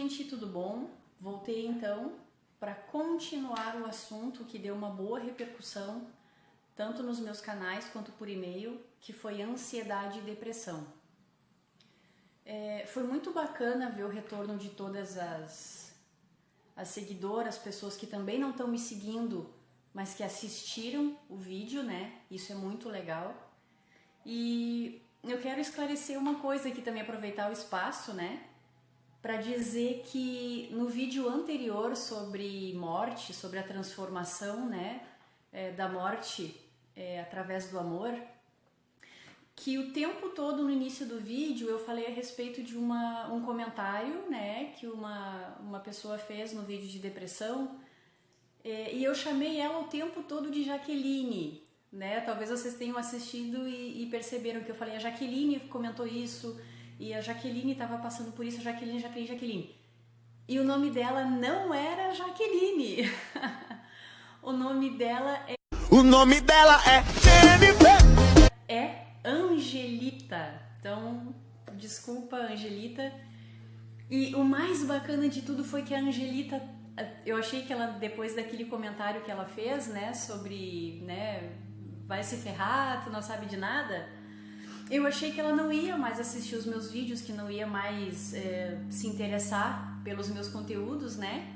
gente, tudo bom? Voltei então para continuar o assunto que deu uma boa repercussão, tanto nos meus canais quanto por e-mail, que foi ansiedade e depressão. Foi muito bacana ver o retorno de todas as seguidoras, pessoas que também não estão me seguindo, mas que assistiram o vídeo, né? Isso é muito legal. E eu quero esclarecer uma coisa aqui também, aproveitar o espaço, né? Para dizer que no vídeo anterior sobre morte, sobre a transformação, né, da morte através do amor, que o tempo todo no início do vídeo eu falei a respeito de um comentário, né, que uma pessoa fez no vídeo de depressão, e eu chamei ela o tempo todo de Jaqueline, né? Talvez vocês tenham assistido e perceberam que eu falei, a Jaqueline comentou isso, e a Jaqueline estava passando por isso, Jaqueline. E o nome dela não era Jaqueline. O nome dela é... O nome dela é Jennifer. É Angelita. Então, desculpa, Angelita. E o mais bacana de tudo foi que a Angelita... Eu achei que ela, depois daquele comentário que ela fez, né, sobre, né, vai se ferrar, tu não sabe de nada... Eu achei que ela não ia mais assistir os meus vídeos, que não ia mais se interessar pelos meus conteúdos, né?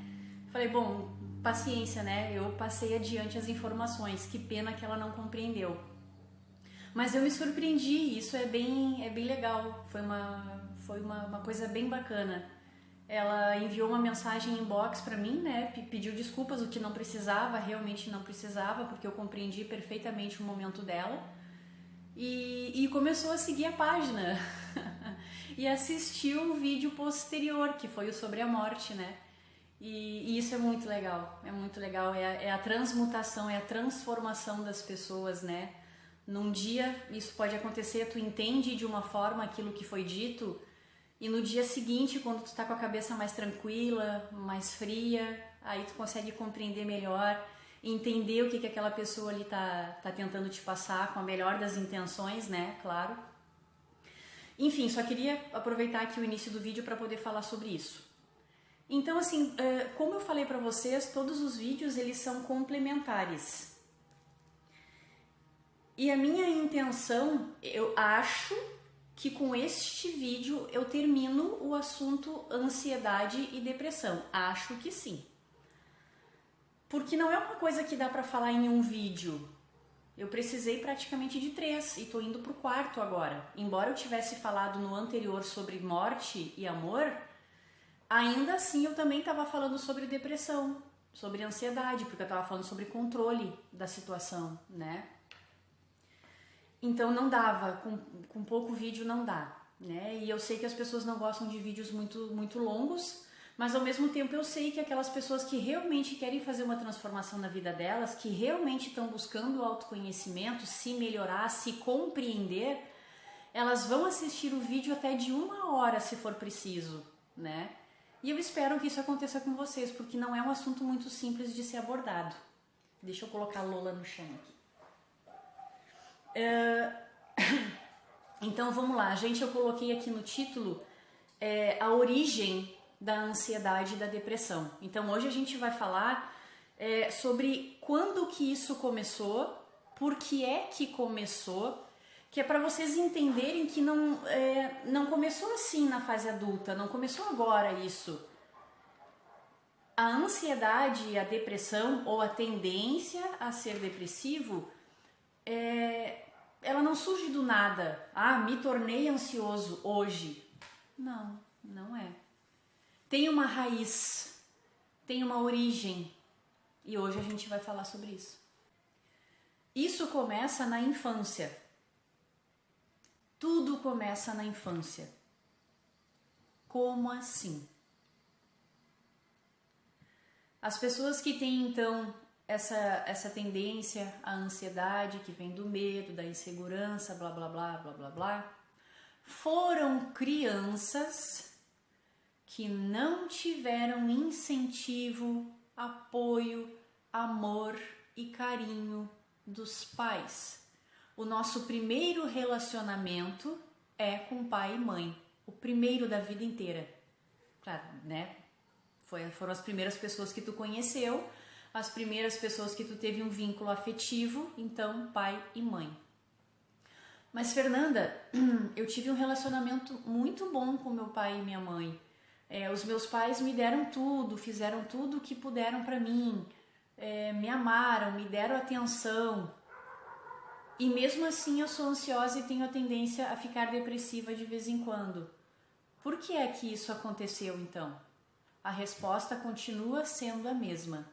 Falei, bom, paciência, né? Eu passei adiante as informações, que pena que ela não compreendeu. Mas eu me surpreendi, isso é bem legal, foi uma coisa bem bacana. Ela enviou uma mensagem inbox pra mim, né? Pediu desculpas, o que não precisava, realmente não precisava, porque eu compreendi perfeitamente o momento dela. E começou a seguir a página e assistiu o vídeo posterior, que foi o sobre a morte, né? E isso é muito legal, é a transmutação, é a transformação das pessoas, né? Num dia isso pode acontecer, tu entende de uma forma aquilo que foi dito, e no dia seguinte, quando tu tá com a cabeça mais tranquila, mais fria, aí tu consegue compreender melhor, entender o que aquela pessoa ali tá tentando te passar com a melhor das intenções, né, claro. Enfim, só queria aproveitar aqui o início do vídeo para poder falar sobre isso. Então, assim, como eu falei para vocês, todos os vídeos eles são complementares. E a minha intenção, eu acho que com este vídeo eu termino o assunto ansiedade e depressão. Acho que sim. Porque não é uma coisa que dá pra falar em um vídeo. Eu precisei praticamente de 3 e tô indo pro 4º agora. Embora eu tivesse falado no anterior sobre morte e amor, ainda assim eu também tava falando sobre depressão, sobre ansiedade, porque eu tava falando sobre controle da situação, né? Então não dava, com pouco vídeo não dá, né? E eu sei que as pessoas não gostam de vídeos muito longos, mas ao mesmo tempo eu sei que aquelas pessoas que realmente querem fazer uma transformação na vida delas, que realmente estão buscando autoconhecimento, se melhorar, se compreender, elas vão assistir o vídeo até de 1 hora se for preciso, né? E eu espero que isso aconteça com vocês, porque não é um assunto muito simples de ser abordado. Deixa eu colocar a Lola no chão aqui. Então vamos lá, gente, eu coloquei aqui no título a origem da ansiedade e da depressão. Então hoje a gente vai falar sobre quando que isso começou, por que é que começou, que é para vocês entenderem que não começou assim na fase adulta, não começou agora isso. A ansiedade e a depressão, ou a tendência a ser depressivo, ela não surge do nada. Ah, me tornei ansioso hoje. Não, não é. Tem uma raiz, tem uma origem, e hoje a gente vai falar sobre isso. Isso começa na infância. Tudo começa na infância. Como assim? As pessoas que têm, então, essa tendência à ansiedade, que vem do medo, da insegurança, blá, blá, blá, blá, blá, blá, foram crianças que não tiveram incentivo, apoio, amor e carinho dos pais. O nosso primeiro relacionamento é com pai e mãe, o primeiro da vida inteira. Claro, né? Foram as primeiras pessoas que tu conheceu, as primeiras pessoas que tu teve um vínculo afetivo, então pai e mãe. Mas Fernanda, eu tive um relacionamento muito bom com meu pai e minha mãe. Os meus pais me deram tudo, fizeram tudo o que puderam para mim, me amaram, me deram atenção. E mesmo assim eu sou ansiosa e tenho a tendência a ficar depressiva de vez em quando. Por que é que isso aconteceu então? A resposta continua sendo a mesma.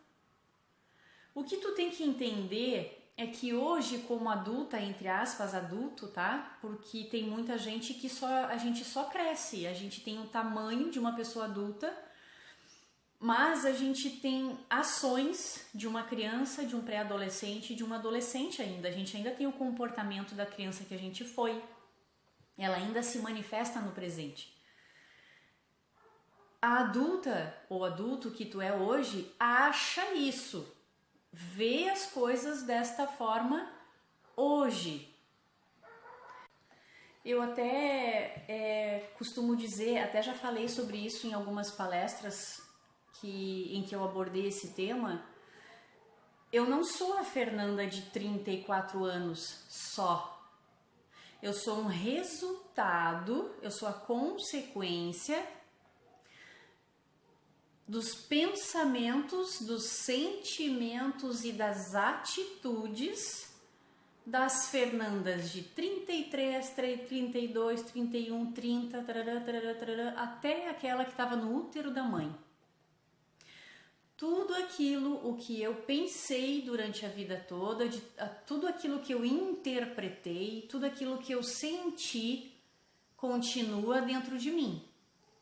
O que tu tem que entender é que hoje, como adulta, entre aspas, adulto, tá? Porque tem muita gente que a gente só cresce, a gente tem o tamanho de uma pessoa adulta, mas a gente tem ações de uma criança, de um pré-adolescente, de um adolescente ainda. A gente ainda tem o comportamento da criança que a gente foi. Ela ainda se manifesta no presente. A adulta ou adulto que tu é hoje acha isso, vê as coisas desta forma hoje. Eu até costumo dizer, até já falei sobre isso em algumas palestras em que eu abordei esse tema. Eu não sou a Fernanda de 34 anos só. Eu sou um resultado, eu sou a consequência dos pensamentos, dos sentimentos e das atitudes das Fernandas de 33, 32, 31, 30, tarará, tarará, tarará, até aquela que estava no útero da mãe. Tudo aquilo o que eu pensei durante a vida toda, tudo aquilo que eu interpretei, tudo aquilo que eu senti continua dentro de mim.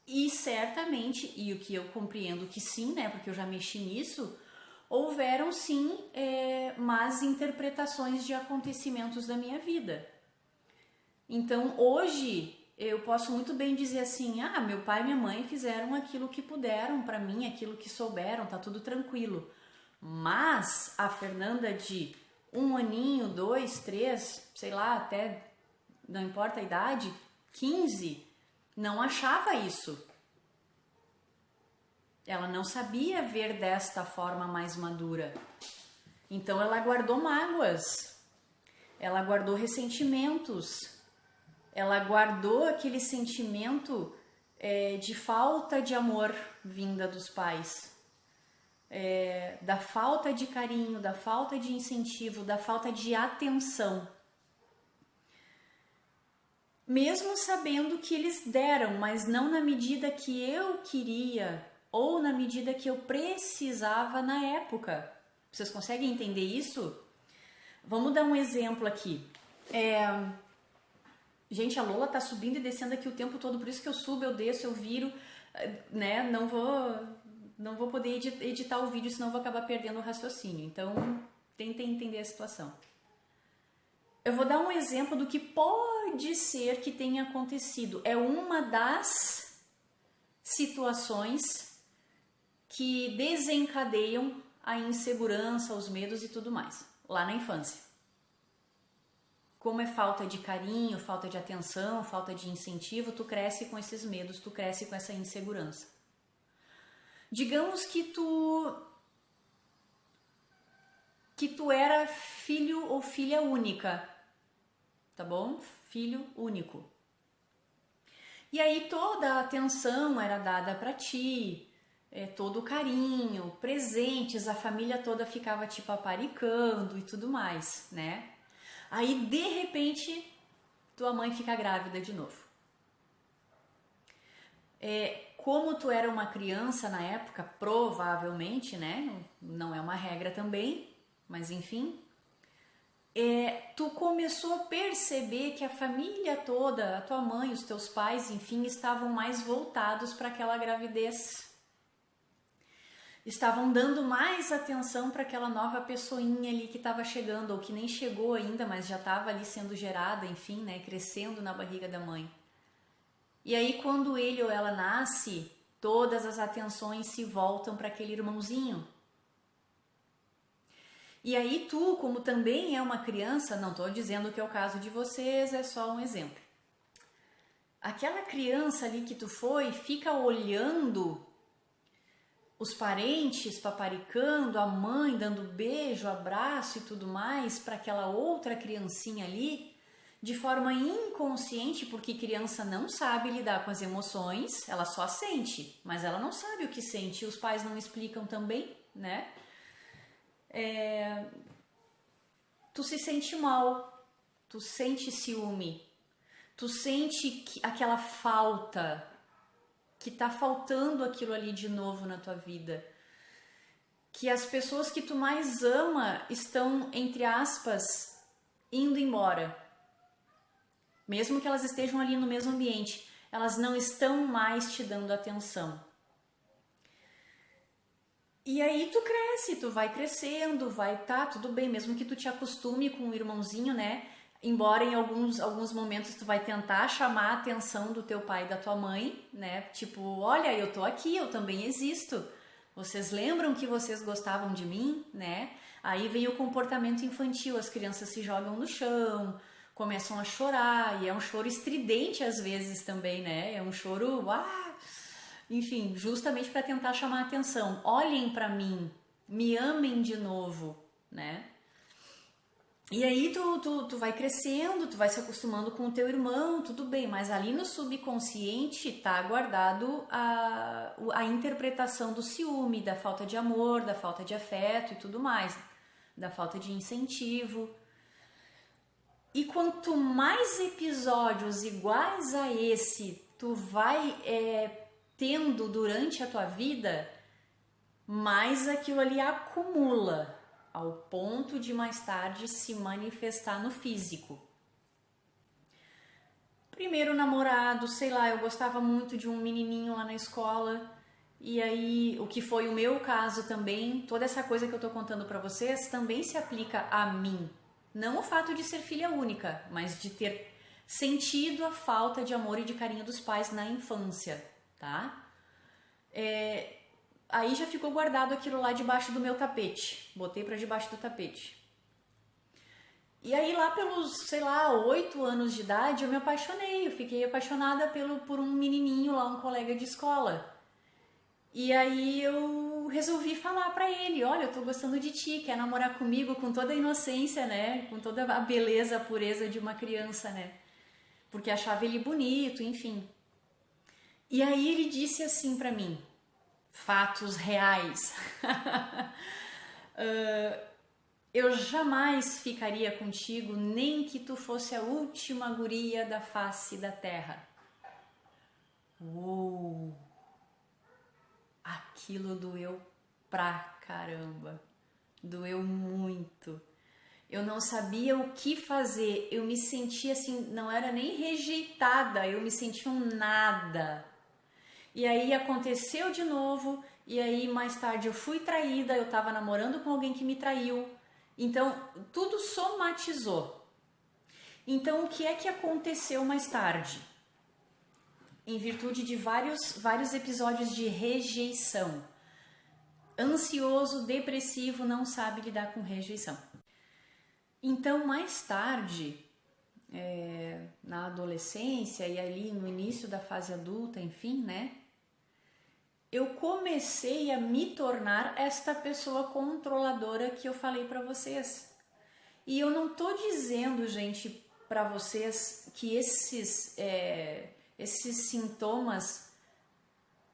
E certamente, e o que eu compreendo que sim, né, porque eu já mexi nisso, houveram sim más interpretações de acontecimentos da minha vida. Então hoje eu posso muito bem dizer assim, meu pai e minha mãe fizeram aquilo que puderam para mim, aquilo que souberam, tá tudo tranquilo. Mas a Fernanda de 1 aninho, 2, 3, sei lá, até não importa a idade, 15, não achava isso. Ela não sabia ver desta forma mais madura. Então ela guardou mágoas, ela guardou ressentimentos, ela guardou aquele sentimento de falta de amor vinda dos pais, da falta de carinho, da falta de incentivo, da falta de atenção. Mesmo sabendo que eles deram, mas não na medida que eu queria ou na medida que eu precisava na época. Vocês conseguem entender isso? Vamos dar um exemplo aqui. Gente, a Lola tá subindo e descendo aqui o tempo todo, por isso que eu subo, eu desço, eu viro, né? Não vou poder editar o vídeo, senão eu vou acabar perdendo o raciocínio. Então, tentem entender a situação. Eu vou dar um exemplo do que pode ser que tenha acontecido. É uma das situações que desencadeiam a insegurança, os medos e tudo mais, lá na infância. Como é falta de carinho, falta de atenção, falta de incentivo, tu cresce com esses medos, tu cresce com essa insegurança. Digamos que tu era filho ou filha única, tá bom? Filho único. E aí toda a atenção era dada para ti, todo o carinho, presentes, a família toda ficava te paparicando e tudo mais, né? Aí, de repente, tua mãe fica grávida de novo. Como tu era uma criança na época, provavelmente, né? Não é uma regra também, mas enfim. Tu começou a perceber que a família toda, a tua mãe, os teus pais, enfim, estavam mais voltados para aquela gravidez. Estavam dando mais atenção para aquela nova pessoinha ali que estava chegando, ou que nem chegou ainda, mas já estava ali sendo gerada, enfim, né, crescendo na barriga da mãe. E aí quando ele ou ela nasce, todas as atenções se voltam para aquele irmãozinho. E aí tu, como também é uma criança, não estou dizendo que é o caso de vocês, é só um exemplo. Aquela criança ali que tu foi, fica olhando os parentes paparicando, a mãe dando beijo, abraço e tudo mais para aquela outra criancinha ali, de forma inconsciente, porque criança não sabe lidar com as emoções, ela só sente, mas ela não sabe o que sente, e os pais não explicam também, né? Tu se sente mal, tu sente ciúme, tu sente aquela falta, que tá faltando aquilo ali de novo na tua vida, que as pessoas que tu mais ama estão, entre aspas, indo embora. Mesmo que elas estejam ali no mesmo ambiente, elas não estão mais te dando atenção. E aí tu cresce, tu vai crescendo, tudo bem, mesmo que tu te acostume com o irmãozinho, né? Embora em alguns momentos tu vai tentar chamar a atenção do teu pai e da tua mãe, né? Tipo, olha, eu tô aqui, eu também existo. Vocês lembram que vocês gostavam de mim, né? Aí vem o comportamento infantil, as crianças se jogam no chão, começam a chorar, e é um choro estridente às vezes também, né? É um choro, enfim, justamente para tentar chamar a atenção. Olhem para mim, me amem de novo, né? E aí tu vai crescendo, tu vai se acostumando com o teu irmão, tudo bem, mas ali no subconsciente tá guardado a interpretação do ciúme, da falta de amor, da falta de afeto e tudo mais, da falta de incentivo. E quanto mais episódios iguais a esse tu vai tendo durante a tua vida, mais aquilo ali acumula, ao ponto de mais tarde se manifestar no físico. Primeiro namorado, sei lá, eu gostava muito de um menininho lá na escola, e aí, o que foi o meu caso também, toda essa coisa que eu tô contando pra vocês, também se aplica a mim. Não o fato de ser filha única, mas de ter sentido a falta de amor e de carinho dos pais na infância, tá? Aí já ficou guardado aquilo lá debaixo do meu tapete. Botei pra debaixo do tapete. E aí lá pelos, 8 anos de idade eu me apaixonei. Eu fiquei apaixonada por um menininho lá, um colega de escola. E aí eu resolvi falar pra ele, olha, eu tô gostando de ti, quer namorar comigo, com toda a inocência, né? Com toda a beleza, a pureza de uma criança, né? Porque achava ele bonito, enfim. E aí ele disse assim pra mim, fatos reais. Eu jamais ficaria contigo, nem que tu fosse a última guria da face da terra. Uou! Aquilo doeu pra caramba. Doeu muito. Eu não sabia o que fazer. Eu me sentia assim, não era nem rejeitada, eu me sentia um nada. E aí aconteceu de novo, e aí mais tarde eu fui traída, eu tava namorando com alguém que me traiu. Então, tudo somatizou. Então, o que é que aconteceu mais tarde? Em virtude de vários episódios de rejeição. Ansioso, depressivo, não sabe lidar com rejeição. Então, mais tarde, na adolescência e ali no início da fase adulta, enfim, né? Eu comecei a me tornar esta pessoa controladora que eu falei pra vocês. E eu não tô dizendo, gente, pra vocês que esses sintomas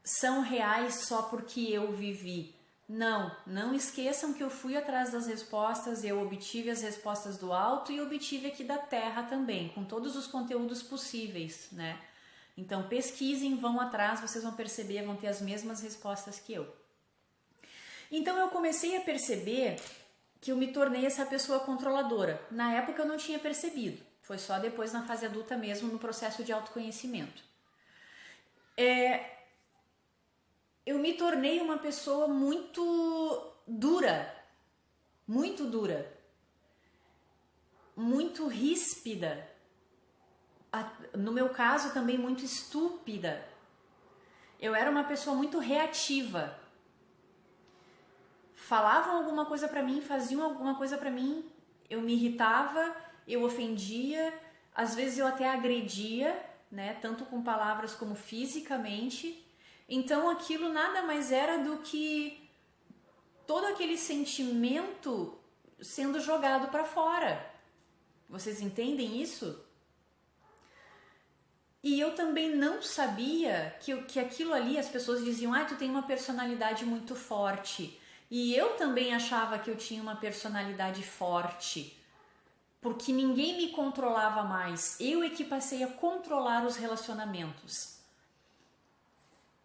são reais só porque eu vivi. Não esqueçam que eu fui atrás das respostas, eu obtive as respostas do alto e obtive aqui da terra também, com todos os conteúdos possíveis, né? Então pesquisem, vão atrás, vocês vão perceber, vão ter as mesmas respostas que eu. Então eu comecei a perceber que eu me tornei essa pessoa controladora. Na época eu não tinha percebido, foi só depois na fase adulta mesmo, no processo de autoconhecimento. Eu me tornei uma pessoa muito dura, muito ríspida. No meu caso também muito estúpida. Eu era uma pessoa muito reativa. Falavam alguma coisa pra mim, faziam alguma coisa pra mim, eu me irritava, eu ofendia, às vezes eu até agredia, né, tanto com palavras como fisicamente. Então aquilo nada mais era do que todo aquele sentimento sendo jogado para fora. Vocês entendem isso? E eu também não sabia que aquilo ali, as pessoas diziam, tu tem uma personalidade muito forte. E eu também achava que eu tinha uma personalidade forte, porque ninguém me controlava mais. Eu é que passei a controlar os relacionamentos.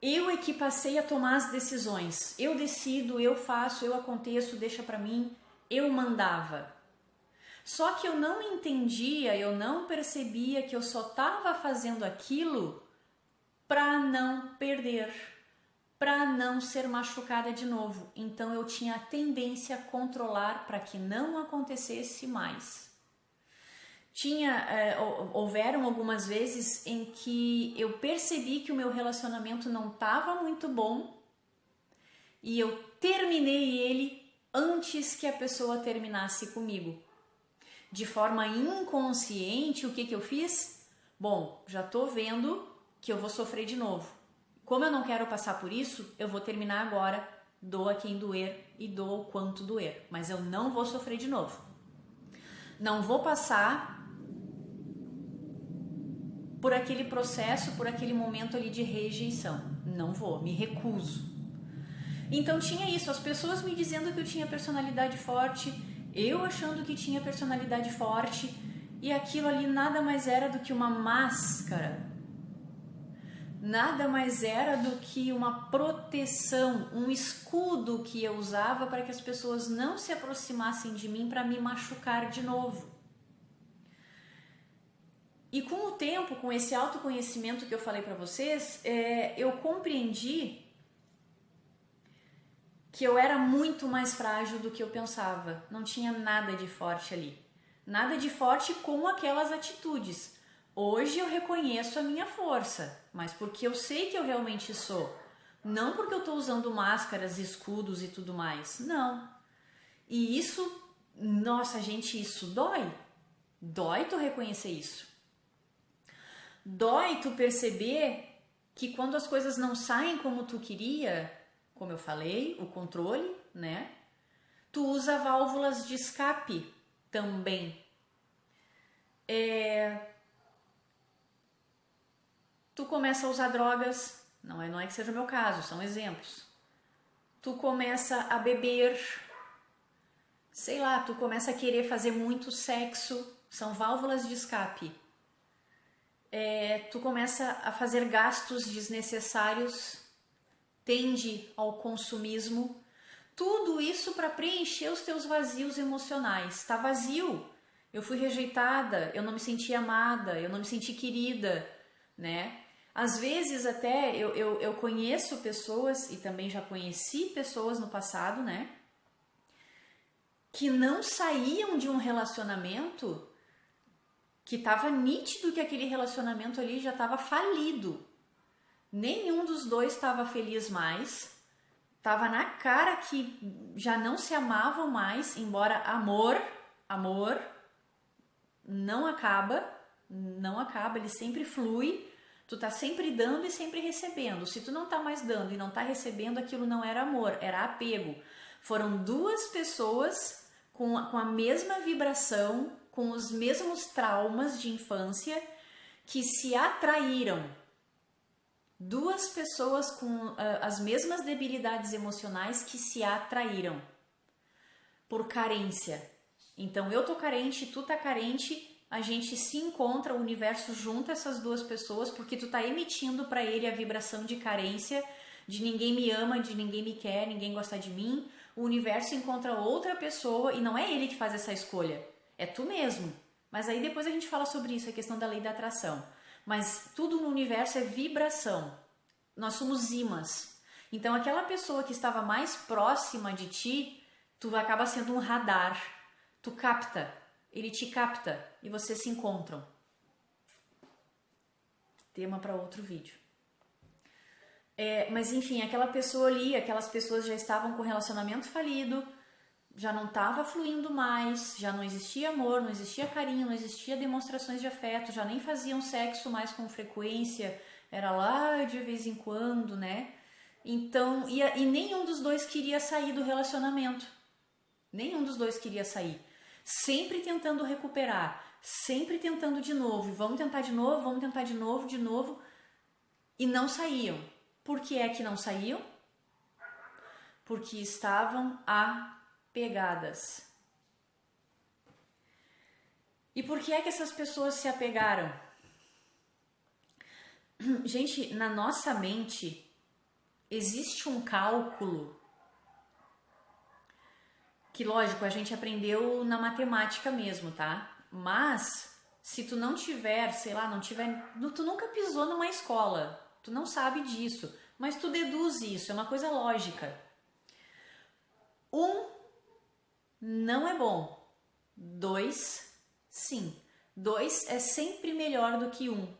Eu é que passei a tomar as decisões. Eu decido, eu faço, eu aconteço, deixa pra mim. Eu mandava. Só que eu não entendia, eu não percebia que eu só estava fazendo aquilo para não perder, para não ser machucada de novo. Então eu tinha a tendência a controlar para que não acontecesse mais. Houveram algumas vezes em que eu percebi que o meu relacionamento não estava muito bom e eu terminei ele antes que a pessoa terminasse comigo. De forma inconsciente, o que eu fiz? Bom, já tô vendo que eu vou sofrer de novo. Como eu não quero passar por isso, eu vou terminar agora, doa quem doer e doa o quanto doer. Mas eu não vou sofrer de novo. Não vou passar por aquele processo, por aquele momento ali de rejeição. Não vou, me recuso. Então tinha isso, as pessoas me dizendo que eu tinha personalidade forte, eu achando que tinha personalidade forte, e aquilo ali nada mais era do que uma máscara, nada mais era do que uma proteção, um escudo que eu usava para que as pessoas não se aproximassem de mim para me machucar de novo. E com o tempo, com esse autoconhecimento que eu falei para vocês, eu compreendi que eu era muito mais frágil do que eu pensava. Não tinha nada de forte ali. Nada de forte com aquelas atitudes. Hoje eu reconheço a minha força, mas porque eu sei que eu realmente sou. Não porque eu estou usando máscaras, escudos e tudo mais. Não. E isso, nossa gente, isso dói. Dói tu reconhecer isso. Dói tu perceber que quando as coisas não saem como tu queria, como eu falei, o controle, né? Tu usa válvulas de escape também. Tu começa a usar drogas, não é que seja o meu caso, são exemplos. Tu começa a beber, sei lá, tu começa a querer fazer muito sexo, são válvulas de escape. Tu começa a fazer gastos desnecessários, tende ao consumismo, tudo isso para preencher os teus vazios emocionais. Tá vazio, eu fui rejeitada, eu não me senti amada, eu não me senti querida, né? Às vezes até eu conheço pessoas, e também já conheci pessoas no passado, né? Que não saíam de um relacionamento que estava nítido que aquele relacionamento ali já estava falido. Nenhum dos dois estava feliz mais, estava na cara que já não se amavam mais, embora amor não acaba, ele sempre flui, tu tá sempre dando e sempre recebendo. Se tu não tá mais dando e não tá recebendo, aquilo não era amor, era apego. Foram duas pessoas com a mesma vibração, com os mesmos traumas de infância, que se atraíram. Duas pessoas com as mesmas debilidades emocionais que se atraíram por carência. Então eu tô carente, tu tá carente, a gente se encontra, o universo junta essas duas pessoas porque tu tá emitindo para ele a vibração de carência, de ninguém me ama, de ninguém me quer, ninguém gosta de mim. O universo encontra outra pessoa e não é ele que faz essa escolha, é tu mesmo. Mas aí depois a gente fala sobre isso, a questão da lei da atração. Mas tudo no universo é vibração. Nós somos ímãs. Então aquela pessoa que estava mais próxima de ti, tu acaba sendo um radar. Tu capta, ele te capta e vocês se encontram. Tema para outro vídeo. Mas enfim, aquela pessoa ali, aquelas pessoas já estavam com relacionamento falido, já não estava fluindo mais, já não existia amor, não existia carinho, não existia demonstrações de afeto, já nem faziam sexo mais com frequência, era lá de vez em quando, né? Então, e nenhum dos dois queria sair do relacionamento. Nenhum dos dois queria sair. Sempre tentando recuperar, sempre tentando de novo. Vamos tentar de novo, vamos tentar de novo. E não saíam. Por que é que não saíam? Porque estavam apegadas. E por que é que essas pessoas se apegaram? Gente, na nossa mente existe um cálculo que, lógico, a gente aprendeu na matemática mesmo, tá? Mas se tu não tiver, sei lá, tu nunca pisou numa escola, tu não sabe disso, mas tu deduz isso, é uma coisa lógica. 1 não é bom, 2 sim, 2 é sempre melhor do que 1.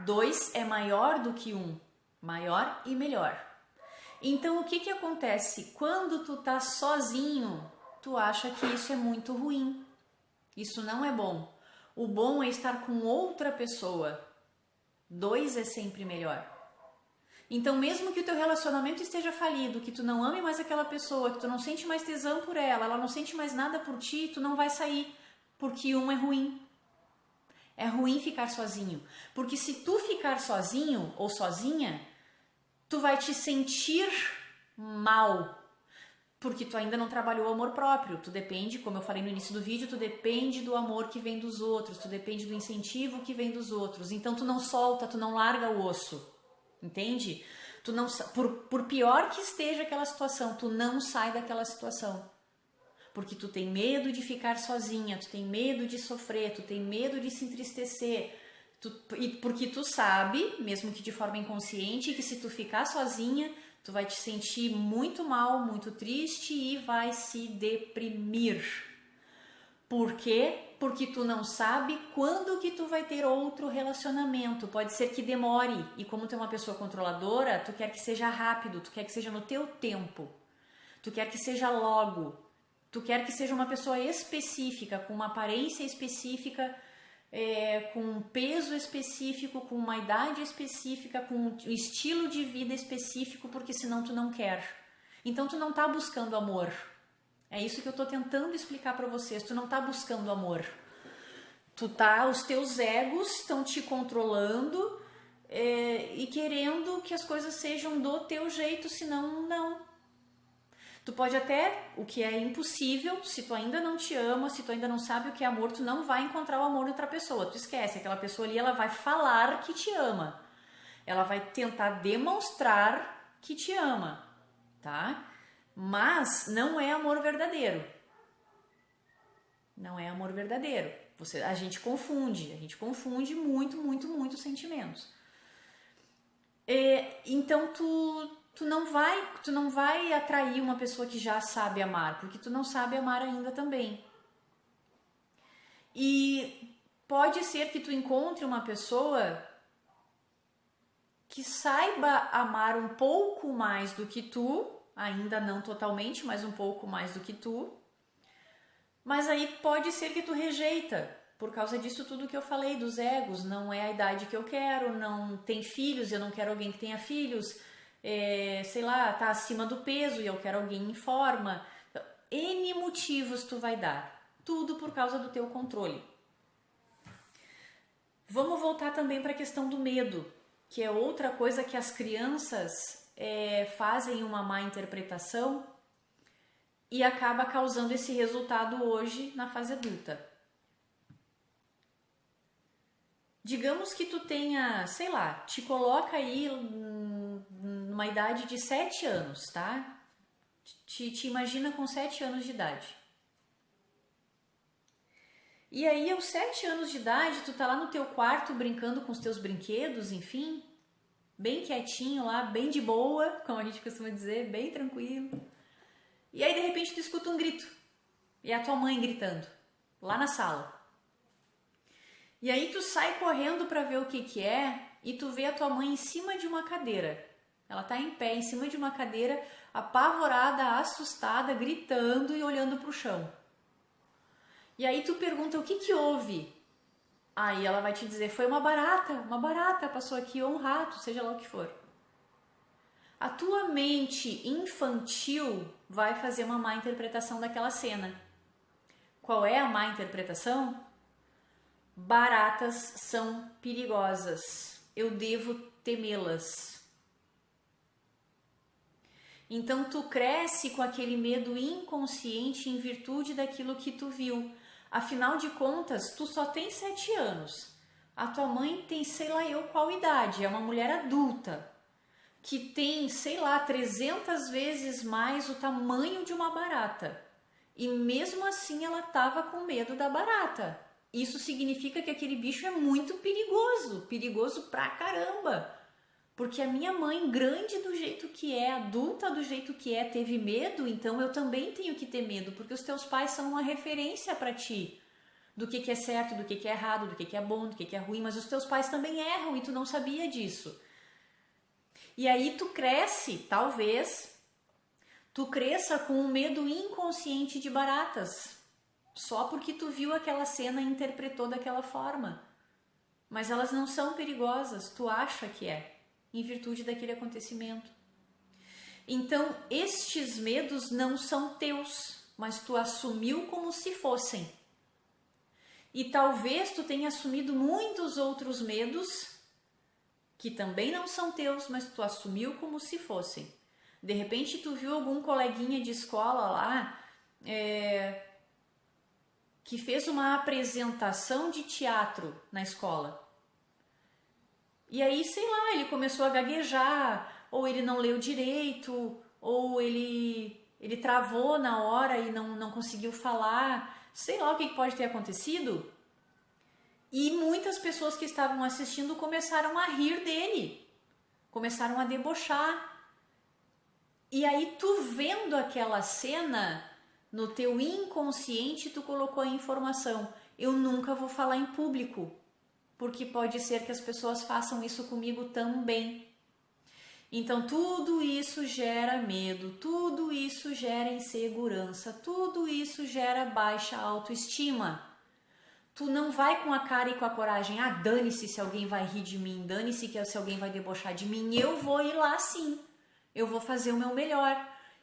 2 é maior do que 1, maior e melhor. Então o que acontece? Quando tu tá sozinho, tu acha que isso é muito ruim. Isso não é bom. O bom é estar com outra pessoa. 2 é sempre melhor. Então mesmo que o teu relacionamento esteja falido, que tu não ame mais aquela pessoa, que tu não sente mais tesão por ela não sente mais nada por ti, tu não vai sair, porque 1 é ruim. É ruim ficar sozinho, porque se tu ficar sozinho ou sozinha, tu vai te sentir mal, porque tu ainda não trabalhou o amor próprio. Tu depende, como eu falei no início do vídeo, tu depende do amor que vem dos outros, tu depende do incentivo que vem dos outros. Então tu não solta, tu não larga o osso, entende? Tu não, por pior que esteja aquela situação, tu não sai daquela situação. Porque tu tem medo de ficar sozinha, tu tem medo de sofrer, tu tem medo de se entristecer, porque tu sabe, mesmo que de forma inconsciente, que se tu ficar sozinha, tu vai te sentir muito mal, muito triste e vai se deprimir. Por quê? Porque tu não sabe quando que tu vai ter outro relacionamento. Pode ser que demore, e como tu é uma pessoa controladora, tu quer que seja rápido, tu quer que seja no teu tempo, tu quer que seja logo. Tu quer que seja uma pessoa específica, com uma aparência específica, com um peso específico, com uma idade específica, com um estilo de vida específico, porque senão tu não quer. Então tu não tá buscando amor. É isso que eu tô tentando explicar para vocês. Tu não tá buscando amor. Os teus egos estão te controlando e querendo que as coisas sejam do teu jeito, senão não. Tu pode até, o que é impossível, se tu ainda não te ama, se tu ainda não sabe o que é amor, tu não vai encontrar o amor em outra pessoa. Tu esquece, aquela pessoa ali, ela vai falar que te ama. Ela vai tentar demonstrar que te ama, tá? Mas não é amor verdadeiro. Não é amor verdadeiro. A gente confunde muito sentimentos. Então tu não vai atrair uma pessoa que já sabe amar, porque tu não sabe amar ainda também. E pode ser que tu encontre uma pessoa que saiba amar um pouco mais do que tu, ainda não totalmente, mas um pouco mais do que tu. Mas aí pode ser que tu rejeita, por causa disso tudo que eu falei, dos egos. Não é a idade que eu quero, não tem filhos, eu não quero alguém que tenha filhos. Sei lá, tá acima do peso e eu quero alguém em forma. N motivos tu vai dar, tudo por causa do teu controle. Vamos voltar também para a questão do medo, que é outra coisa que as crianças fazem uma má interpretação e acaba causando esse resultado hoje na fase adulta. Digamos que tu tenha, sei lá, te coloca aí numa idade de 7 anos, tá? Te imagina com 7 anos de idade. E aí, aos 7 anos de idade, tu tá lá no teu quarto brincando com os teus brinquedos, enfim, bem quietinho lá, bem de boa, como a gente costuma dizer, bem tranquilo. E aí, de repente, tu escuta um grito. E é a tua mãe gritando, lá na sala. E aí tu sai correndo para ver o que é e tu vê a tua mãe em cima de uma cadeira. Ela tá em pé em cima de uma cadeira, apavorada, assustada, gritando e olhando pro chão. E aí tu pergunta o que houve? Aí ela vai te dizer, foi uma barata passou aqui, ou um rato, seja lá o que for. A tua mente infantil vai fazer uma má interpretação daquela cena. Qual é a má interpretação? Baratas são perigosas. Eu devo temê-las. Então tu cresce com aquele medo inconsciente em virtude daquilo que tu viu. Afinal de contas, tu só tem 7 anos. A tua mãe tem sei lá eu qual idade, é uma mulher adulta, que tem, sei lá, 300 vezes mais o tamanho de uma barata. E mesmo assim ela estava com medo da barata. Isso significa que aquele bicho é muito perigoso, perigoso pra caramba. Porque a minha mãe, grande do jeito que é, adulta do jeito que é, teve medo, então eu também tenho que ter medo, porque os teus pais são uma referência pra ti. Do que é certo, do que é errado, do que é bom, do que é ruim, mas os teus pais também erram e tu não sabia disso. E aí tu cresce, talvez, tu cresça com um medo inconsciente de baratas, só porque tu viu aquela cena e interpretou daquela forma. Mas elas não são perigosas, tu acha que é, em virtude daquele acontecimento. Então, estes medos não são teus, mas tu assumiu como se fossem. E talvez tu tenha assumido muitos outros medos que também não são teus, mas tu assumiu como se fossem. De repente tu viu algum coleguinha de escola lá que fez uma apresentação de teatro na escola. E aí, sei lá, ele começou a gaguejar, ou ele não leu direito, ou ele travou na hora e não conseguiu falar. Sei lá o que pode ter acontecido. E muitas pessoas que estavam assistindo começaram a rir dele, começaram a debochar. E aí tu vendo aquela cena, no teu inconsciente tu colocou a informação, eu nunca vou falar em público, porque pode ser que as pessoas façam isso comigo também. Então tudo isso gera medo, tudo isso gera insegurança, tudo isso gera baixa autoestima. Tu não vai com a cara e com a coragem, dane-se se alguém vai rir de mim, dane-se se alguém vai debochar de mim, eu vou ir lá sim, eu vou fazer o meu melhor.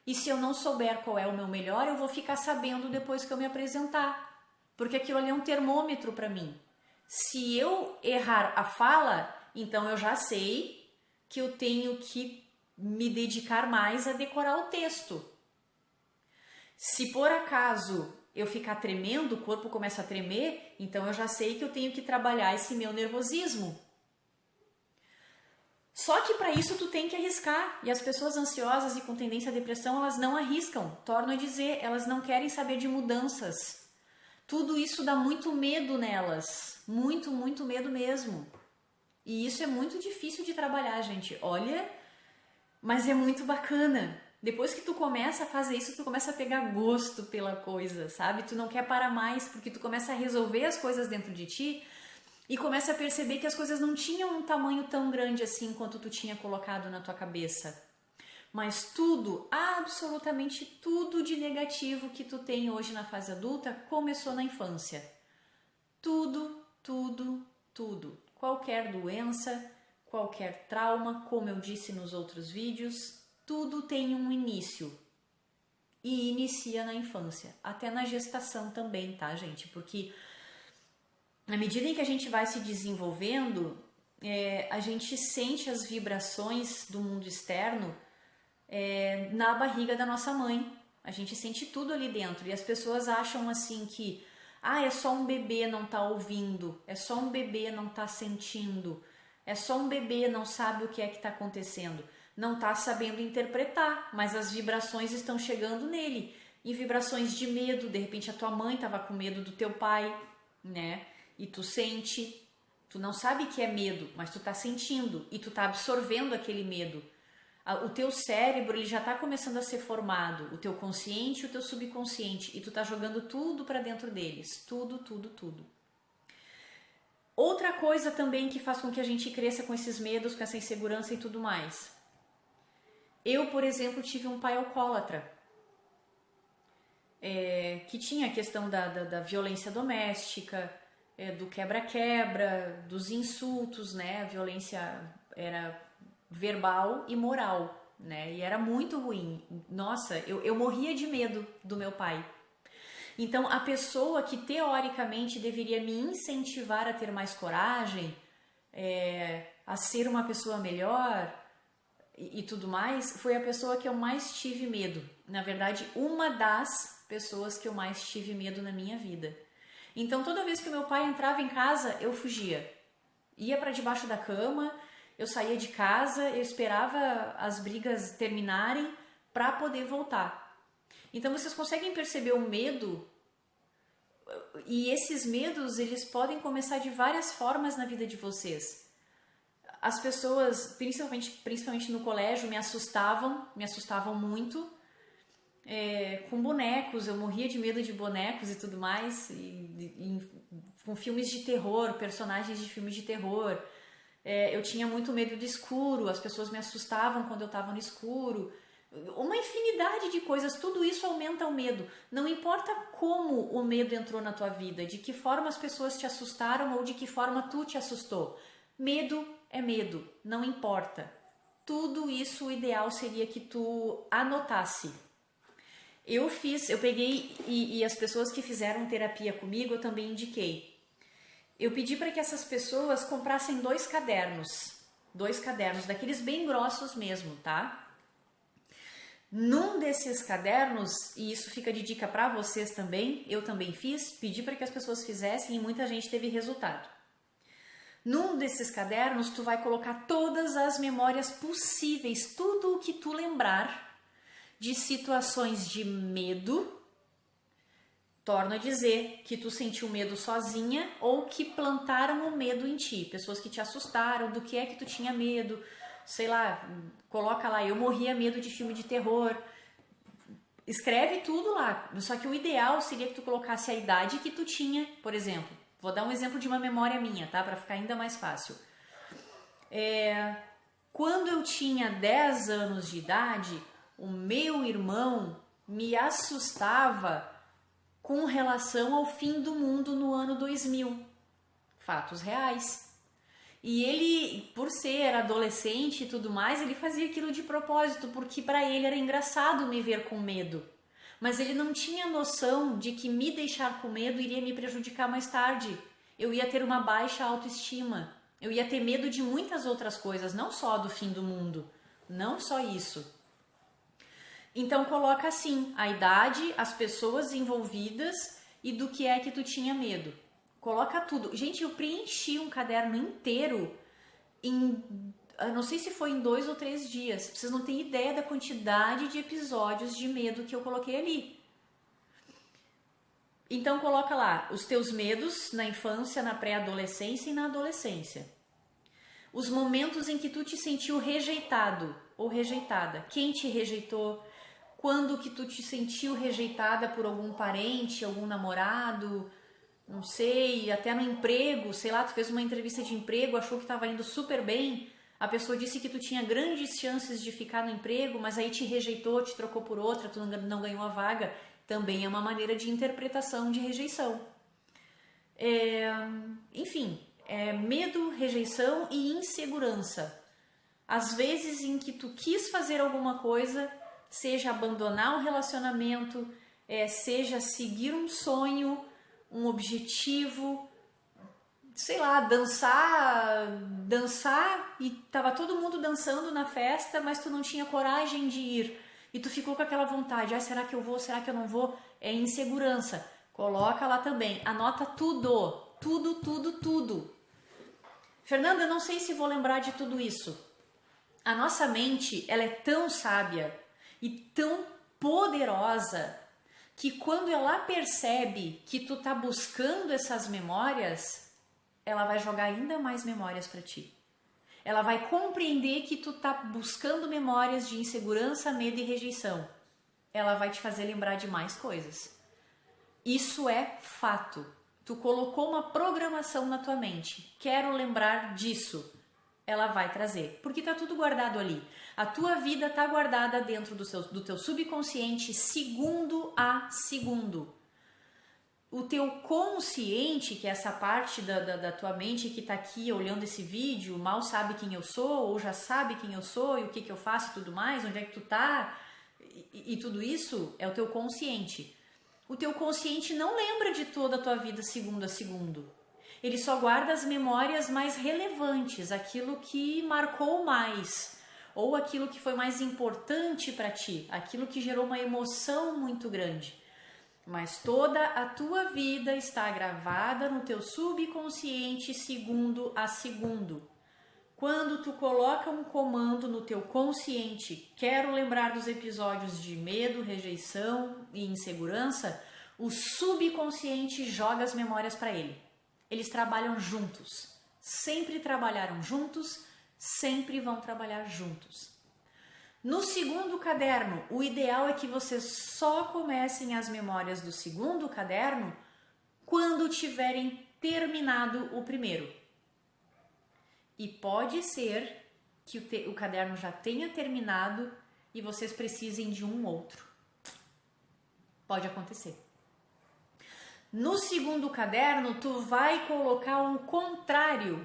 E se eu não souber qual é o meu melhor, eu vou ficar sabendo depois que eu me apresentar, porque aquilo ali é um termômetro para mim. Se eu errar a fala, então eu já sei que eu tenho que me dedicar mais a decorar o texto. Se por acaso eu ficar tremendo, o corpo começa a tremer, então eu já sei que eu tenho que trabalhar esse meu nervosismo. Só que para isso tu tem que arriscar, e as pessoas ansiosas e com tendência à depressão, elas não arriscam, torno a dizer, elas não querem saber de mudanças. Tudo isso dá muito medo nelas, muito, muito medo mesmo. E isso é muito difícil de trabalhar, gente, olha, mas é muito bacana. Depois que tu começa a fazer isso, tu começa a pegar gosto pela coisa, sabe? Tu não quer parar mais, porque tu começa a resolver as coisas dentro de ti e começa a perceber que as coisas não tinham um tamanho tão grande assim quanto tu tinha colocado na tua cabeça. Mas tudo, absolutamente tudo de negativo que tu tem hoje na fase adulta começou na infância. Tudo, tudo, tudo. Qualquer doença, qualquer trauma, como eu disse nos outros vídeos, tudo tem um início e inicia na infância, até na gestação também, tá, gente? Porque na medida em que a gente vai se desenvolvendo, a gente sente as vibrações do mundo externo na barriga da nossa mãe. A gente sente tudo ali dentro e as pessoas acham assim que é só um bebê não tá ouvindo, é só um bebê não tá sentindo, é só um bebê não sabe o que é que tá acontecendo. Não está sabendo interpretar, mas as vibrações estão chegando nele. E vibrações de medo, de repente a tua mãe estava com medo do teu pai, né? E tu sente, tu não sabe que é medo, mas tu está sentindo e tu está absorvendo aquele medo. O teu cérebro ele já está começando a ser formado, o teu consciente e o teu subconsciente, e tu está jogando tudo para dentro deles, tudo, tudo, tudo. Outra coisa também que faz com que a gente cresça com esses medos, com essa insegurança e tudo mais. Eu, por exemplo, tive um pai alcoólatra, que tinha a questão da violência doméstica, do quebra-quebra, dos insultos, né? A violência era verbal e moral, né? E era muito ruim. Nossa, eu morria de medo do meu pai. Então, a pessoa que teoricamente deveria me incentivar a ter mais coragem, a ser uma pessoa melhor e tudo mais, foi a pessoa que eu mais tive medo. Na verdade, uma das pessoas que eu mais tive medo na minha vida. Então, toda vez que meu pai entrava em casa, eu fugia. Ia para debaixo da cama, eu saía de casa, eu esperava as brigas terminarem para poder voltar. Então, vocês conseguem perceber o medo? E esses medos, eles podem começar de várias formas na vida de vocês. As pessoas, principalmente no colégio, me assustavam muito. Com bonecos, eu morria de medo de bonecos e tudo mais, com filmes de terror, personagens de filmes de terror. Eu tinha muito medo do escuro, as pessoas me assustavam quando eu estava no escuro. Uma infinidade de coisas, tudo isso aumenta o medo. Não importa como o medo entrou na tua vida, de que forma as pessoas te assustaram ou de que forma tu te assustou. Medo é medo, não importa. Tudo isso, o ideal seria que tu anotasse. Eu peguei, e as pessoas que fizeram terapia comigo, eu também indiquei. Eu pedi para que essas pessoas comprassem 2 cadernos, daqueles bem grossos mesmo, tá? Num desses cadernos, e isso fica de dica para vocês também, eu também pedi para que as pessoas fizessem e muita gente teve resultado. Num desses cadernos, tu vai colocar todas as memórias possíveis, tudo o que tu lembrar de situações de medo. Torno a dizer que tu sentiu medo sozinha ou que plantaram o medo em ti. Pessoas que te assustaram, do que é que tu tinha medo. Sei lá, coloca lá, eu morria medo de filme de terror. Escreve tudo lá. Só que o ideal seria que tu colocasse a idade que tu tinha, por exemplo. Vou dar um exemplo de uma memória minha, tá? Para ficar ainda mais fácil. Quando eu tinha 10 anos de idade, o meu irmão me assustava com relação ao fim do mundo no ano 2000. Fatos reais. E ele, por ser adolescente e tudo mais, ele fazia aquilo de propósito, porque para ele era engraçado me ver com medo. Mas ele não tinha noção de que me deixar com medo iria me prejudicar mais tarde. Eu ia ter uma baixa autoestima. Eu ia ter medo de muitas outras coisas, não só do fim do mundo. Não só isso. Então coloca assim, a idade, as pessoas envolvidas e do que é que tu tinha medo. Coloca tudo. Gente, eu preenchi um caderno inteiro eu não sei se foi em 2 ou 3 dias. Vocês não têm ideia da quantidade de episódios de medo que eu coloquei ali. Então coloca lá os teus medos na infância, na pré-adolescência e na adolescência. Os momentos em que tu te sentiu rejeitado ou rejeitada. Quem te rejeitou? Quando que tu te sentiu rejeitada por algum parente, algum namorado, não sei, até no emprego, sei lá, tu fez uma entrevista de emprego, achou que estava indo super bem, a pessoa disse que tu tinha grandes chances de ficar no emprego, mas aí te rejeitou, te trocou por outra, tu não ganhou a vaga, também é uma maneira de interpretação de rejeição. Enfim, medo, rejeição e insegurança. Às vezes em que tu quis fazer alguma coisa, seja abandonar um relacionamento, seja seguir um sonho, um objetivo, sei lá, dançar e tava todo mundo dançando na festa, mas tu não tinha coragem de ir e tu ficou com aquela vontade, será que eu vou, será que eu não vou? É insegurança. Coloca lá também, anota tudo. Fernanda, eu não sei se vou lembrar de tudo isso. A nossa mente, ela é tão sábia e tão poderosa que quando ela percebe que tu tá buscando essas memórias, ela vai jogar ainda mais memórias para ti. Ela vai compreender que tu tá buscando memórias de insegurança, medo e rejeição. Ela vai te fazer lembrar de mais coisas. Isso é fato. Tu colocou uma programação na tua mente. Quero lembrar disso. Ela vai trazer, porque tá tudo guardado ali. A tua vida tá guardada dentro do teu subconsciente, segundo a segundo. o teu consciente, que é essa parte da tua mente que está aqui olhando esse vídeo, mal sabe quem eu sou, ou já sabe quem eu sou e o que eu faço e tudo mais, onde é que tu tá, e tudo isso é o teu consciente. O teu consciente não lembra de toda a tua vida segundo a segundo. Ele só guarda as memórias mais relevantes, aquilo que marcou mais, ou aquilo que foi mais importante para ti, aquilo que gerou uma emoção muito grande. Mas toda a tua vida está gravada no teu subconsciente segundo a segundo. Quando tu coloca um comando no teu consciente, quero lembrar dos episódios de medo, rejeição e insegurança, o subconsciente joga as memórias para ele. Eles trabalham juntos, sempre trabalharam juntos, sempre vão trabalhar juntos. No segundo caderno, o ideal é que vocês só comecem as memórias do segundo caderno quando tiverem terminado o primeiro. E pode ser que o caderno já tenha terminado e vocês precisem de um outro. Pode acontecer. No segundo caderno, tu vai colocar o contrário.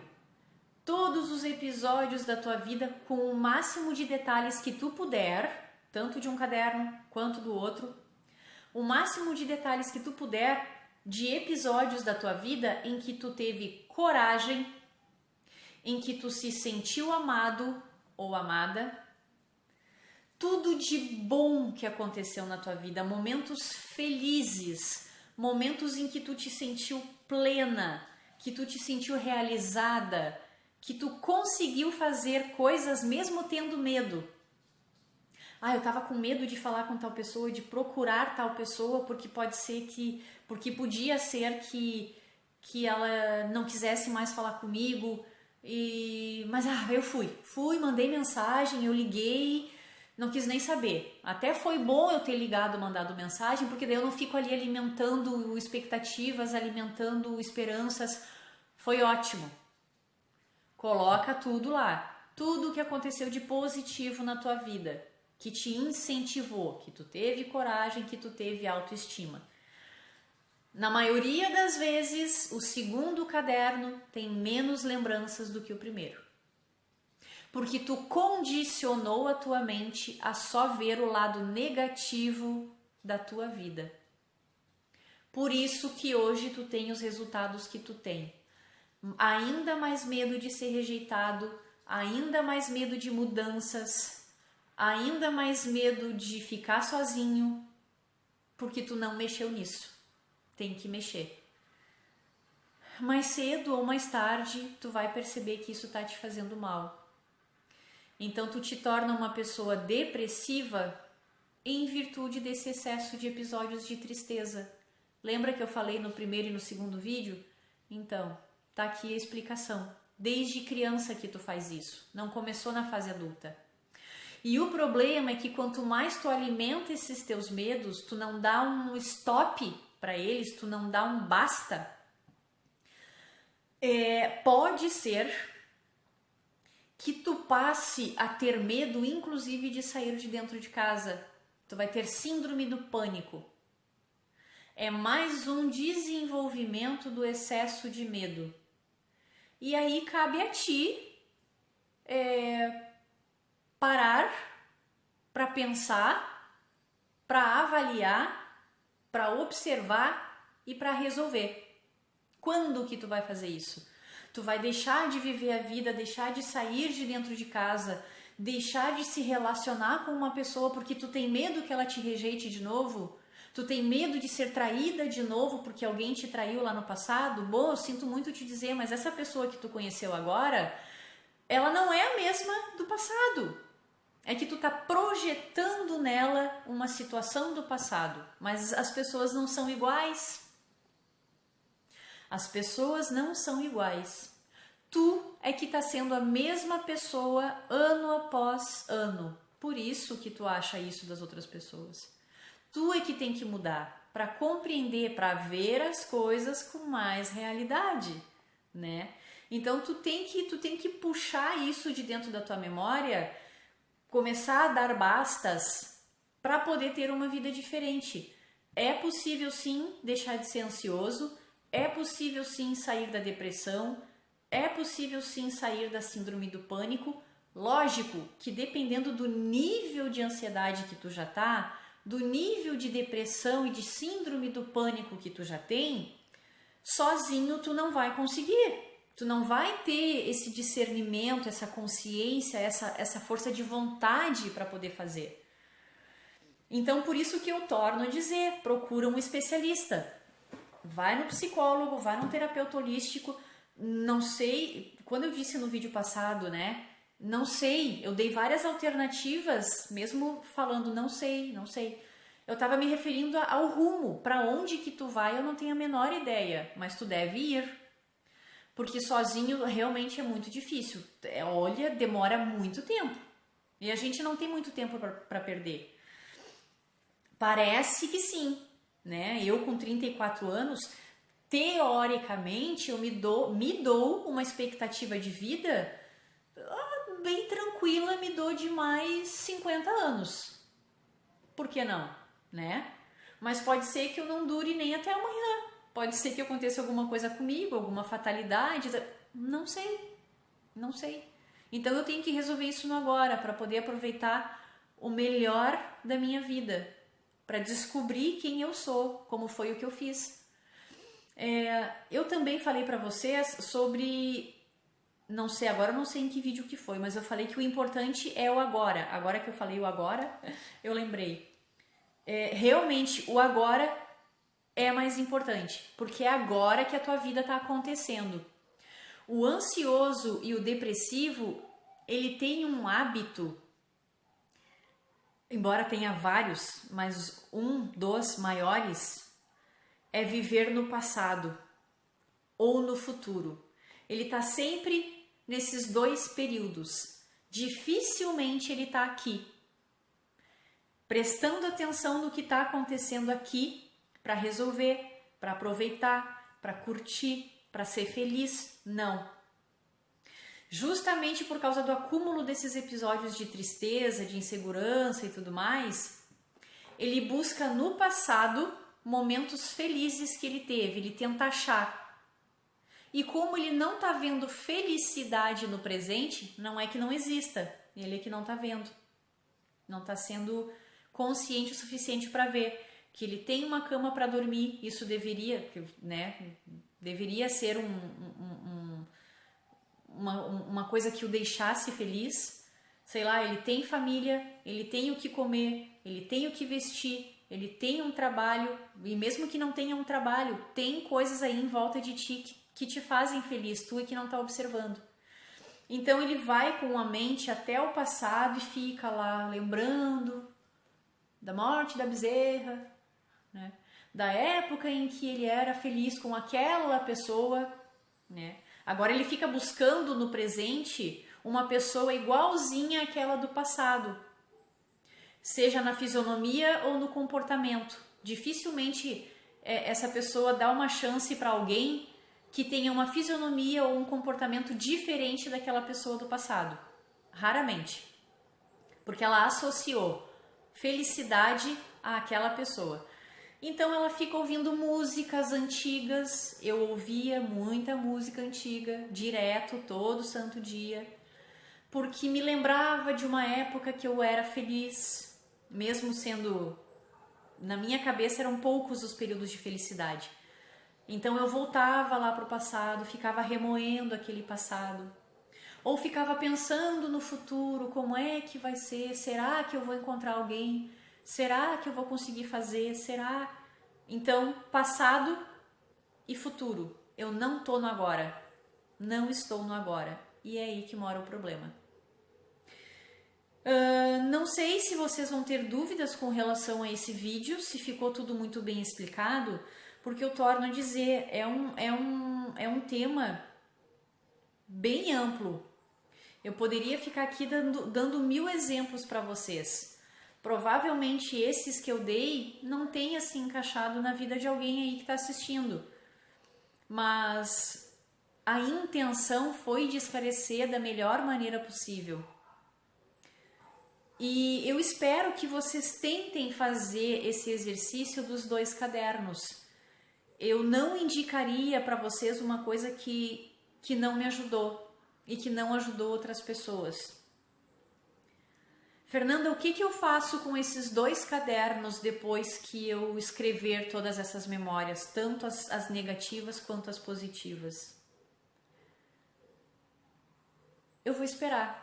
Todos os episódios da tua vida com o máximo de detalhes que tu puder, tanto de um caderno quanto do outro, o máximo de detalhes que tu puder de episódios da tua vida em que tu teve coragem, em que tu se sentiu amado ou amada, tudo de bom que aconteceu na tua vida, momentos felizes, momentos em que tu te sentiu plena, que tu te sentiu realizada, que tu conseguiu fazer coisas mesmo tendo medo. Eu tava com medo de falar com tal pessoa, de procurar tal pessoa, porque podia ser que ela não quisesse mais falar comigo. Mas eu fui, mandei mensagem, eu liguei, não quis nem saber. Até foi bom eu ter ligado, mandado mensagem, porque daí eu não fico ali alimentando expectativas, alimentando esperanças. Foi ótimo. Coloca tudo lá, tudo o que aconteceu de positivo na tua vida, que te incentivou, que tu teve coragem, que tu teve autoestima. Na maioria das vezes, o segundo caderno tem menos lembranças do que o primeiro. Porque tu condicionou a tua mente a só ver o lado negativo da tua vida. Por isso que hoje tu tem os resultados que tu tem. Ainda mais medo de ser rejeitado, ainda mais medo de mudanças, ainda mais medo de ficar sozinho, porque tu não mexeu nisso. Tem que mexer. Mais cedo ou mais tarde, tu vai perceber que isso tá te fazendo mal. Então tu te torna uma pessoa depressiva em virtude desse excesso de episódios de tristeza. Lembra que eu falei no primeiro e no segundo vídeo? Então, tá aqui a explicação. Desde criança que tu faz isso, não começou na fase adulta. E o problema é que quanto mais tu alimenta esses teus medos, tu não dá um stop para eles, tu não dá um basta, pode ser que tu passe a ter medo, inclusive, de sair de dentro de casa. Tu vai ter síndrome do pânico. É mais um desenvolvimento do excesso de medo. E aí cabe a ti parar para pensar, para avaliar, para observar e para resolver. Quando que tu vai fazer isso? Tu vai deixar de viver a vida, deixar de sair de dentro de casa, deixar de se relacionar com uma pessoa porque tu tem medo que ela te rejeite de novo? Tu tem medo de ser traída de novo porque alguém te traiu lá no passado? Bom, eu sinto muito te dizer, mas essa pessoa que tu conheceu agora, ela não é a mesma do passado. É que tu tá projetando nela uma situação do passado, mas as pessoas não são iguais. As pessoas não são iguais. Tu é que tá sendo a mesma pessoa ano após ano. Por isso que tu acha isso das outras pessoas. Tu é que tem que mudar para compreender, para ver as coisas com mais realidade, né? Então tu tem que puxar isso de dentro da tua memória, começar a dar bastas para poder ter uma vida diferente. É possível sim deixar de ser ansioso, é possível sim sair da depressão, é possível sim sair da síndrome do pânico. Lógico que dependendo do nível de ansiedade que tu já tá, do nível de depressão e de síndrome do pânico que tu já tem, sozinho tu não vai conseguir. Tu não vai ter esse discernimento, essa consciência, essa força de vontade para poder fazer. Então, por isso que eu torno a dizer, procura um especialista. Vai no psicólogo, vai num terapeuta holístico. Não sei, quando eu disse no vídeo passado, né? Não sei, eu dei várias alternativas, mesmo falando não sei. Eu estava me referindo ao rumo, para onde que tu vai eu não tenho a menor ideia, mas tu deve ir. Porque sozinho realmente é muito difícil. Olha, demora muito tempo. E a gente não tem muito tempo para perder. Parece que sim, né? Eu com 34 anos, teoricamente, eu me dou uma expectativa de vida bem tranquila, me dou de mais 50 anos. Por que não, né? Mas pode ser que eu não dure nem até amanhã. Pode ser que aconteça alguma coisa comigo, alguma fatalidade. Não sei. Então eu tenho que resolver isso no agora, para poder aproveitar o melhor da minha vida. Para descobrir quem eu sou, como foi o que eu fiz. Eu também falei para vocês sobre... Não sei agora, não sei em que vídeo que foi, mas eu falei que o importante é o agora. Agora que eu falei o agora, eu lembrei. Realmente, o agora é mais importante, porque é agora que a tua vida está acontecendo. O ansioso e o depressivo, ele tem um hábito, embora tenha vários, mas um dos maiores é viver no passado ou no futuro. Ele está sempre nesses dois períodos. Dificilmente ele está aqui, prestando atenção no que está acontecendo aqui para resolver, para aproveitar, para curtir, para ser feliz. Não. Justamente por causa do acúmulo desses episódios de tristeza, de insegurança e tudo mais, ele busca no passado momentos felizes que ele teve, ele tenta achar. E como ele não está vendo felicidade no presente, não é que não exista, ele é que não está vendo. Não está sendo consciente o suficiente para ver que ele tem uma cama para dormir, isso deveria, né, deveria ser uma coisa que o deixasse feliz. Sei lá, ele tem família, ele tem o que comer, ele tem o que vestir, ele tem um trabalho, e mesmo que não tenha um trabalho, tem coisas aí em volta de ti que te fazem feliz, tu é que não está observando. Então ele vai com a mente até o passado e fica lá lembrando da morte da bezerra, né? Da época em que ele era feliz com aquela pessoa, né? Agora ele fica buscando no presente uma pessoa igualzinha àquela do passado, seja na fisionomia ou no comportamento. Dificilmente essa pessoa dá uma chance para alguém que tenha uma fisionomia ou um comportamento diferente daquela pessoa do passado. Raramente. Porque ela associou felicidade àquela pessoa. Então ela fica ouvindo músicas antigas. Eu ouvia muita música antiga, direto, todo santo dia, porque me lembrava de uma época que eu era feliz, mesmo sendo... Na minha cabeça eram poucos os períodos de felicidade. Então eu voltava lá para o passado, ficava remoendo aquele passado. Ou ficava pensando no futuro, como é que vai ser? Será que eu vou encontrar alguém? Será que eu vou conseguir fazer? Será? Então, passado e futuro. Eu não estou no agora. Não estou no agora. E é aí que mora o problema. Não sei se vocês vão ter dúvidas com relação a esse vídeo, se ficou tudo muito bem explicado, porque eu torno a dizer, é um tema bem amplo. Eu poderia ficar aqui dando 1000 exemplos para vocês. Provavelmente esses que eu dei não tenham se encaixado na vida de alguém aí que está assistindo. Mas a intenção foi de esclarecer da melhor maneira possível. E eu espero que vocês tentem fazer esse exercício dos 2 cadernos. Eu não indicaria para vocês uma coisa que não me ajudou e que não ajudou outras pessoas. Fernanda, o que eu faço com esses 2 cadernos depois que eu escrever todas essas memórias, tanto as negativas quanto as positivas? Eu vou esperar.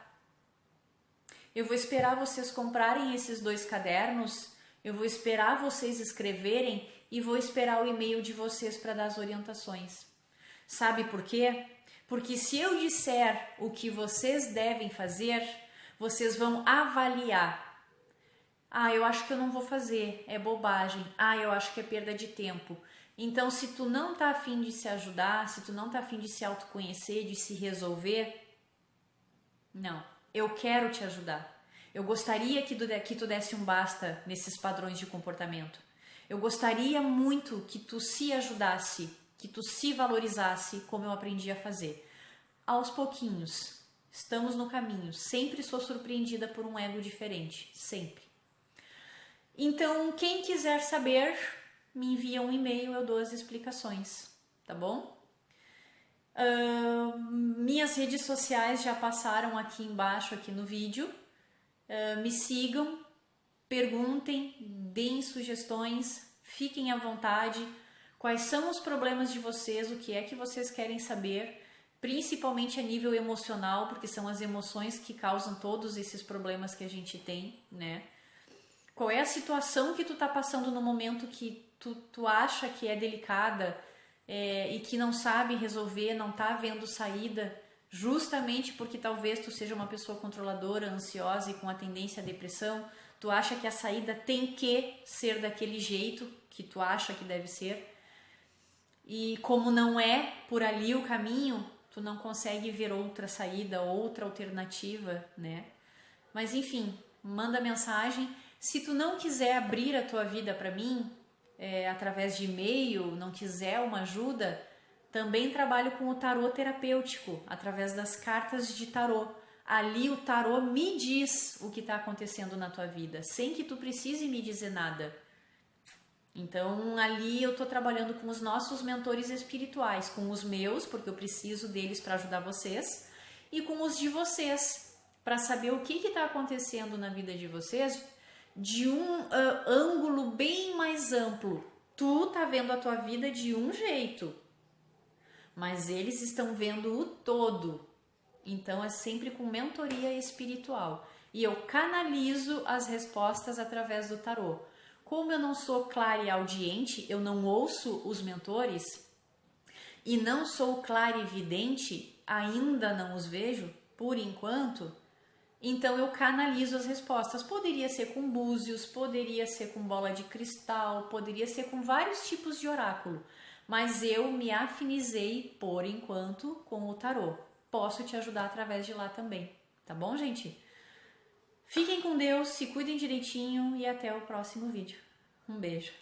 Eu vou esperar vocês comprarem esses 2 cadernos, eu vou esperar vocês escreverem e vou esperar o e-mail de vocês para dar as orientações. Sabe por quê? Porque se eu disser o que vocês devem fazer, vocês vão avaliar. Ah, eu acho que eu não vou fazer, é bobagem. Ah, eu acho que é perda de tempo. Então, se tu não tá afim de se ajudar, se tu não tá afim de se autoconhecer, de se resolver, não. Eu quero te ajudar. Eu gostaria que tu desse um basta nesses padrões de comportamento. Eu gostaria muito que tu se ajudasse, que tu se valorizasse como eu aprendi a fazer. Aos pouquinhos, estamos no caminho. Sempre sou surpreendida por um ego diferente. Sempre. Então, quem quiser saber, me envia um e-mail, eu dou as explicações. Tá bom? Minhas redes sociais já passaram aqui embaixo, aqui no vídeo. Me sigam, perguntem, deem sugestões, fiquem à vontade. Quais são os problemas de vocês, o que é que vocês querem saber, principalmente a nível emocional, porque são as emoções que causam todos esses problemas que a gente tem, né? Qual é a situação que tu tá passando no momento que tu acha que é delicada, e que não sabe resolver, não tá vendo saída, justamente porque talvez tu seja uma pessoa controladora, ansiosa e com a tendência à depressão, tu acha que a saída tem que ser daquele jeito que tu acha que deve ser, e como não é por ali o caminho, tu não consegue ver outra saída, outra alternativa, né? Mas enfim, manda mensagem. Se tu não quiser abrir a tua vida para mim, através de e-mail, não quiser uma ajuda, também trabalho com o tarô terapêutico, através das cartas de tarô. Ali o tarô me diz o que está acontecendo na tua vida, sem que tu precise me dizer nada. Então ali eu estou trabalhando com os nossos mentores espirituais, com os meus, porque eu preciso deles para ajudar vocês, e com os de vocês, para saber o que está acontecendo na vida de vocês, de um ângulo bem mais amplo. Tu tá vendo a tua vida de um jeito, mas eles estão vendo o todo. Então é sempre com mentoria espiritual. E eu canalizo as respostas através do tarô. Como eu não sou clareaudiente, eu não ouço os mentores, e não sou clarividente, ainda não os vejo, por enquanto, então eu canalizo as respostas. Poderia ser com búzios, poderia ser com bola de cristal, poderia ser com vários tipos de oráculo. Mas eu me afinizei, por enquanto, com o tarô. Posso te ajudar através de lá também. Tá bom, gente? Fiquem com Deus, se cuidem direitinho e até o próximo vídeo. Um beijo.